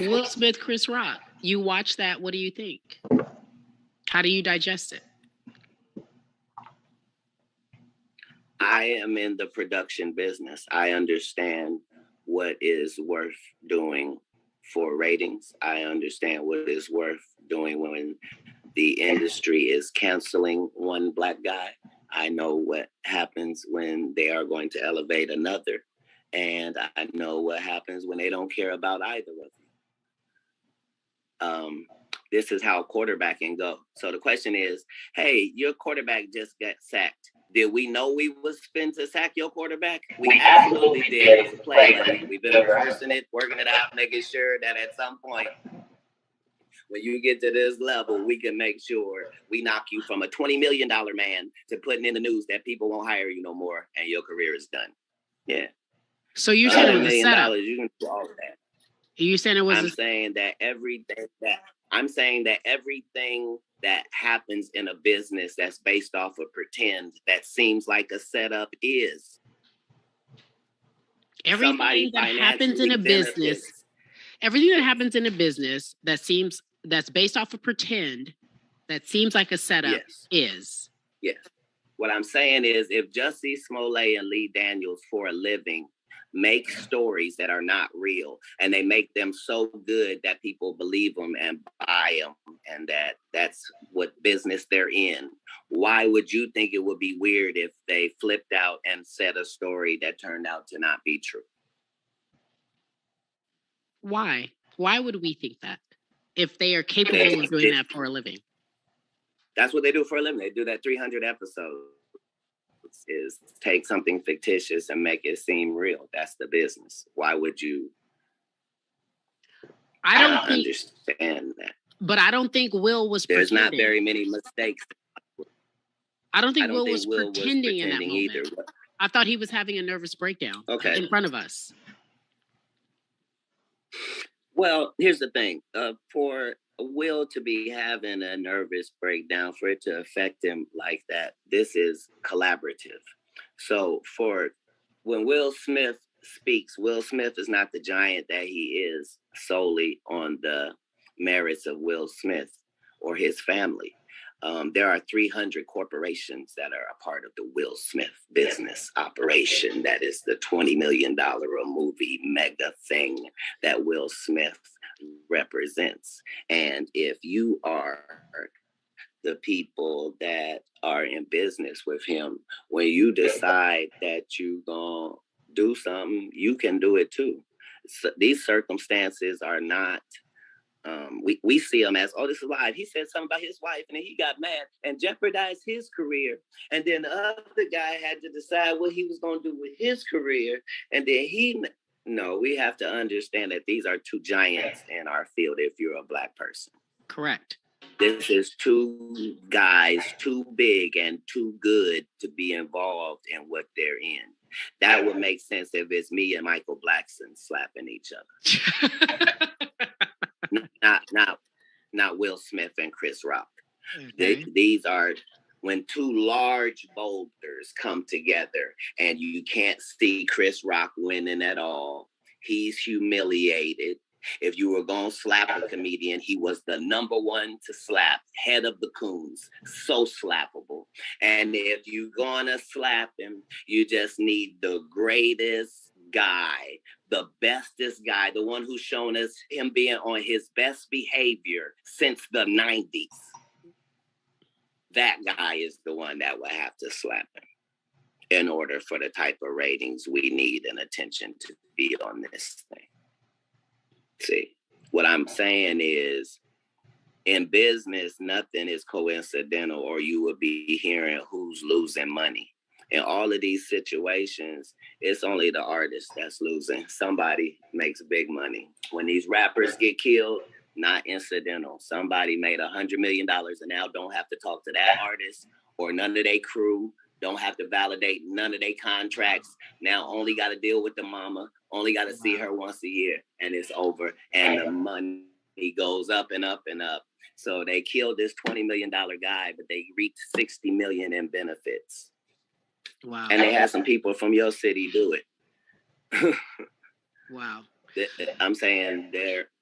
Will Smith, Chris Rock. You watch that. What do you think? How do you digest it? I am in the production business. I understand what is worth doing for ratings. I understand what is worth doing when the industry is canceling one black guy. I know what happens when they are going to elevate another. And I know what happens when they don't care about either of them. This is how quarterbacking go. So the question is, hey, your quarterback just got sacked. Did we know we was fin to sack your quarterback? We absolutely did. It was a play, buddy. We've been rehearsing it, working it out, making sure that at some point, when you get to this level, we can make sure we knock you from a $20 million man to putting in the news that people won't hire you no more and your career is done. Yeah. So you're saying it was a setup? You can do all of that. You saying it was? I'm saying that everything that happens in a business that's based off of pretend that seems like a setup is. Everything that happens in a business, everything that happens in a business that's based off of pretend that seems like a setup is. Yes. What I'm saying is, if Jussie Smollett and Lee Daniels for a living make stories that are not real, and they make them so good that people believe them and buy them, and that's what business they're in, why would you think it would be weird if they flipped out and said a story that turned out to not be true? Why? Why would we think that if they are capable of doing that for a living? That's what they do for a living. They do that 300 episodes. Is take something fictitious and make it seem real. That's the business. Why would you? I don't understand that. But I don't think Will was There's pretending. Not very many mistakes. I don't think Will was pretending in that moment. Either. I thought he was having a nervous breakdown in front of us. Well, here's the thing. For Will to be having a nervous breakdown, for it to affect him like that, this is collaborative. So when Will Smith speaks, Will Smith is not the giant that he is solely on the merits of Will Smith or his family. There are 300 corporations that are a part of the Will Smith business operation. That is the $20 million a movie mega thing that Will Smith represents. And if you are the people that are in business with him, when you decide that you're going to do something, you can do it too. So these circumstances are not... we see him as, oh, this is live. He said something about his wife and then he got mad and jeopardized his career. And then the other guy had to decide what he was going to do with his career. And then no, we have to understand that these are two giants in our field if you're a Black person. Correct. This is two guys, too big and too good to be involved in what they're in. That would make sense if it's me and Michael Blackson slapping each other. Not Will Smith and Chris Rock. Okay. These are when two large boulders come together and you can't see Chris Rock winning at all. He's humiliated. If you were going to slap a comedian, he was the number one to slap, head of the coons, so slappable. And if you're going to slap him, you just need the greatest guy, the bestest guy, the one who's shown us him being on his best behavior since the 90s. That guy is the one that will have to slap him in order for the type of ratings we need and attention to be on this thing. See, what I'm saying is, in business, nothing is coincidental, or you would be hearing who's losing money. In all of these situations, it's only the artist that's losing. Somebody makes big money. When these rappers get killed, not incidental. Somebody made $100 million and now don't have to talk to that artist or none of their crew, don't have to validate none of their contracts. Now only got to deal with the mama, only got to see her once a year, and it's over. And the money goes up and up and up. So they killed this $20 million guy, but they reaped $60 million in benefits. Wow. And they had some people from your city do it. Wow. I'm saying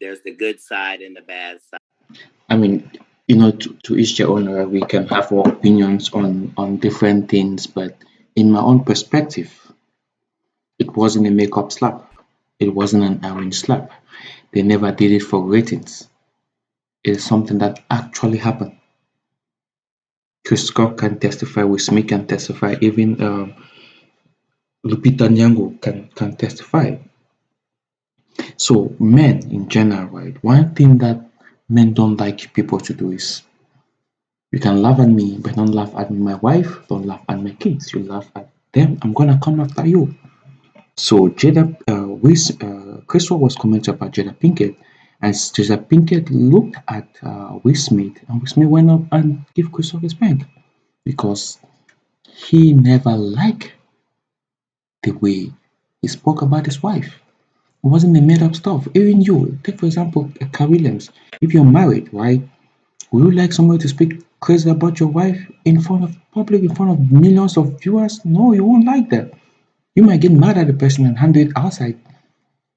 There's the good side and the bad side. I mean, to each their own, we can have our opinions on different things, but in my own perspective, it wasn't a makeup slap. It wasn't an iron slap. They never did it for ratings. It is something that actually happened. Chris Scott can testify, Will Smith can testify, even Lupita Nyong'o can testify. So men in general, right? One thing that men don't like people to do is you can laugh at me, but don't laugh at my wife, don't laugh at my kids. You laugh at them, I'm gonna come after you. So Jada, Crystal was commenting about Jada Pinkett, and Jada Pinkett looked at Will Smith, and Will Smith went up and gave Crystal his bank because he never liked the way he spoke about his wife. It wasn't a made up stuff. Even you, take for example, Car Williams. If you're married, right, would you like somebody to speak crazy about your wife in front of public, in front of millions of viewers? No, you won't like that. You might get mad at the person and handle it outside,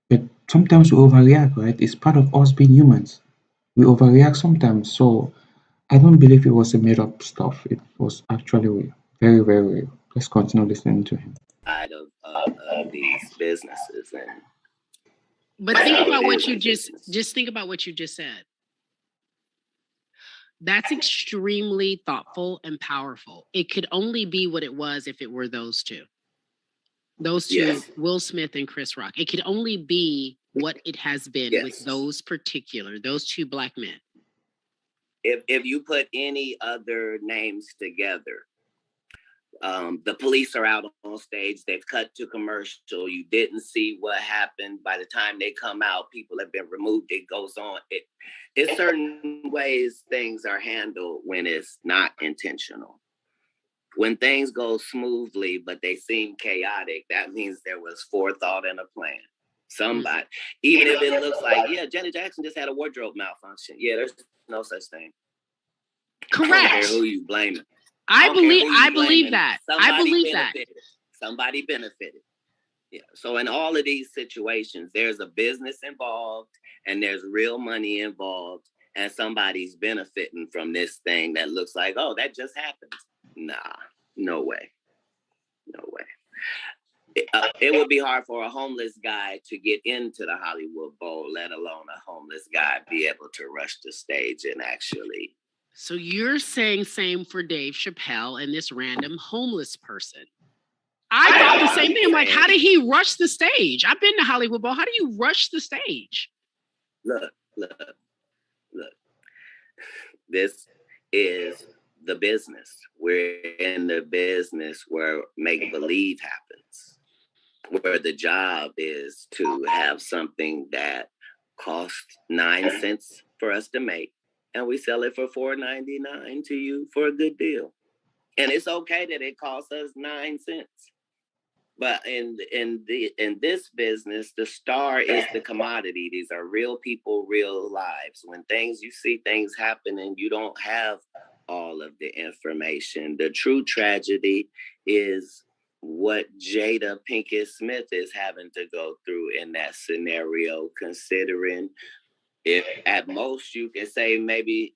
but sometimes we overreact, right? It's part of us being humans. We overreact sometimes. So I don't believe it was a made up stuff. It was actually real. Very, very real. Let's continue listening to him. Side of these businesses, and but think about what you just think about what you just said. That's extremely thoughtful and powerful. It could only be what it was if it were those two. Those two, yes. Will Smith and Chris Rock. It could only be what it has been, yes, with those two black men. If you put any other names together, the police are out on stage, they've cut to commercial, you didn't see what happened. By the time they come out, people have been removed. It goes on. It's certain ways things are handled when it's not intentional. When things go smoothly, but they seem chaotic, that means there was forethought and a plan. Somebody, even if it looks like, yeah, Janet Jackson just had a wardrobe malfunction. Yeah, there's no such thing. Correct. I don't care who you blaming. I believe that. Somebody benefited. Yeah. So in all of these situations, there's a business involved and there's real money involved, and somebody's benefiting from this thing that looks like, oh, that just happened. Nah, no way. No way. It would be hard for a homeless guy to get into the Hollywood Bowl, let alone a homeless guy be able to rush the stage and actually. So you're saying same for Dave Chappelle and this random homeless person. I thought the same thing. I'm like, how did he rush the stage? I've been to Hollywood Bowl. How do you rush the stage? Look. This is the business. We're in the business where make-believe happens, where the job is to have something that costs 9 cents for us to make, and we sell it for $4.99 to you for a good deal. And it's okay that it costs us 9 cents. But in this business, the star is the commodity. These are real people, real lives. When you see things happen and you don't have all of the information, the true tragedy is what Jada Pinkett Smith is having to go through in that scenario, considering if at most you can say maybe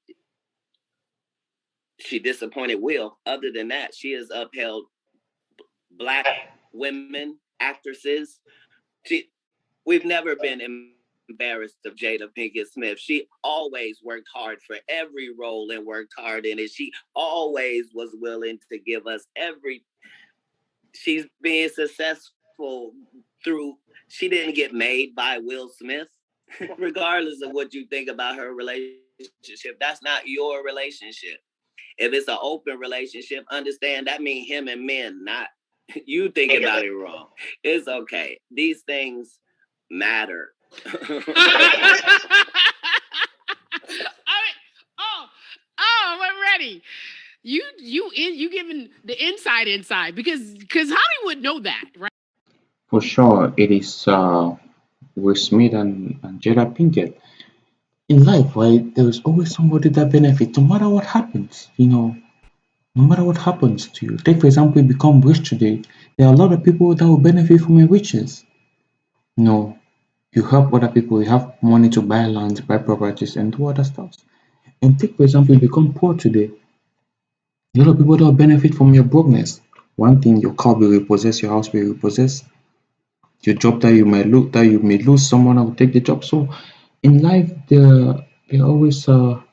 she disappointed Will. Other than that, she has upheld Black women, actresses. We've never been embarrassed of Jada Pinkett Smith. She always worked hard for every role and worked hard in it. She always was willing to give us she's being successful through, she didn't get made by Will Smith. Regardless of what you think about her relationship, that's not your relationship. If it's an open relationship, understand that means him and men, not you think about it wrong. It's okay. These things matter. I'm ready. You giving the inside because Hollywood know that, right? For sure, it is Will Smith and Jada Pinkett. In life, right, there is always somebody that benefits, no matter what happens, no matter what happens to you. Take, for example, you become rich today. There are a lot of people that will benefit from your riches. You help other people, you have money to buy land, buy properties, and do other stuff. And take, for example, you become poor today. A lot of people don't benefit from your brokenness. One thing, your car will repossess, your house will repossess, your job that you may lose, someone will take the job. So in life, there are always the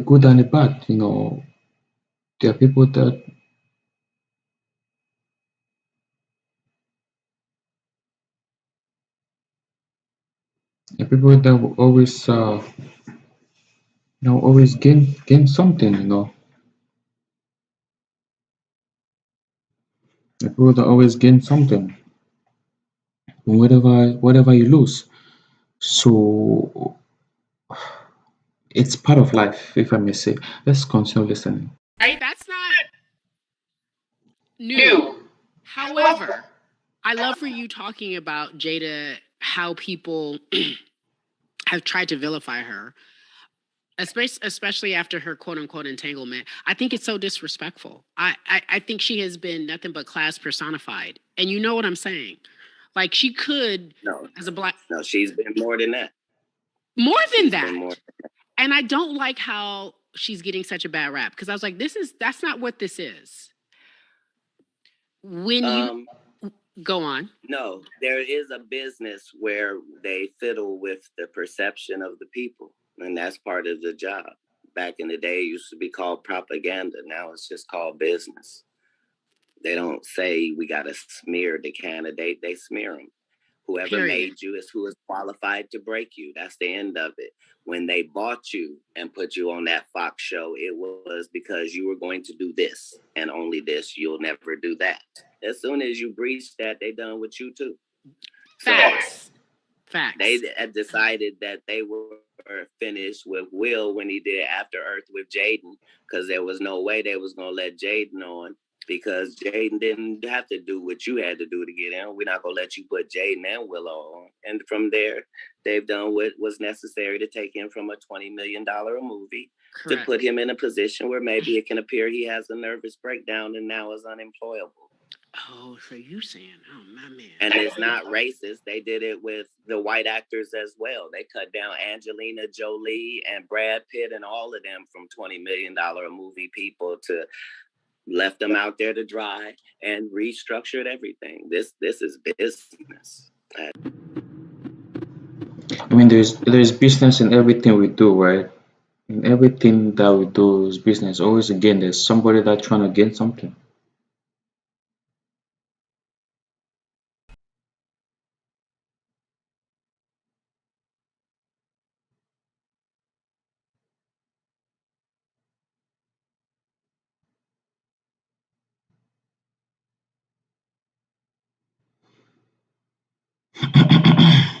good and the bad. There are people that will always gain something. The people that always gain something from whatever you lose. So it's part of life, if I may say. Let's continue listening. Right? That's not new. However, I love for you talking about Jada, how people have tried to vilify her, especially after her quote unquote entanglement. I think it's so disrespectful. I think she has been nothing but class personified. And you know what I'm saying? Like she could, No, as a black. no, she's been more than that. More than She's that. been more. And I don't like how she's getting such a bad rap because I was like, that's not what this is. When you go on. No, there is a business where they fiddle with the perception of the people, and that's part of the job. Back in the day, it used to be called propaganda. Now it's just called business. They don't say we got to smear the candidate. They smear them. Whoever made you is who is qualified to break you. That's the end of it. When they bought you and put you on that Fox show, it was because you were going to do this and only this. You'll never do that. As soon as you breach that, they done with you too. Facts. Facts. They had decided that they were finished with Will when he did After Earth with Jaden, because there was no way they was going to let Jaden on, because Jaden didn't have to do what you had to do to get in. We're not going to let you put Jaden and Willow on. And from there, they've done what was necessary to take him from a $20 million movie to put him in a position where maybe it can appear he has a nervous breakdown and now is unemployable. Oh, so you saying, oh, my man. And it's not racist. They did it with the white actors as well. They cut down Angelina Jolie and Brad Pitt and all of them from $20 million movie people to left them out there to dry and restructured everything. This is business. I mean, there's business in everything we do, right? In everything that we do is business. Always, again, there's somebody that's trying to gain something.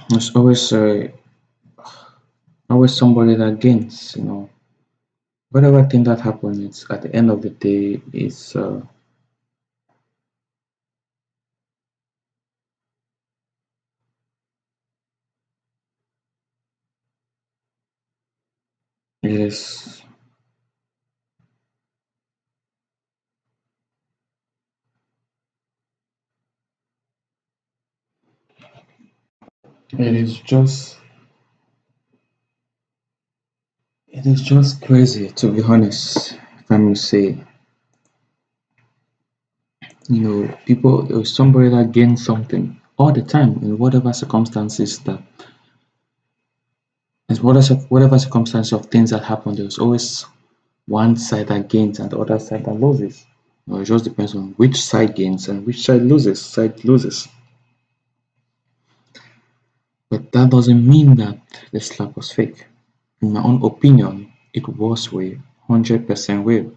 There's always somebody that gains. Whatever thing that happens, it's at the end of the day, it is it is just crazy, to be honest. If I may say, people, somebody that gains something all the time in whatever circumstances whatever circumstance of things that happen, there's always one side that gains and the other side that loses. It just depends on which side gains and which side loses. But that doesn't mean that the slap was fake. In my own opinion, it was real, 100% real.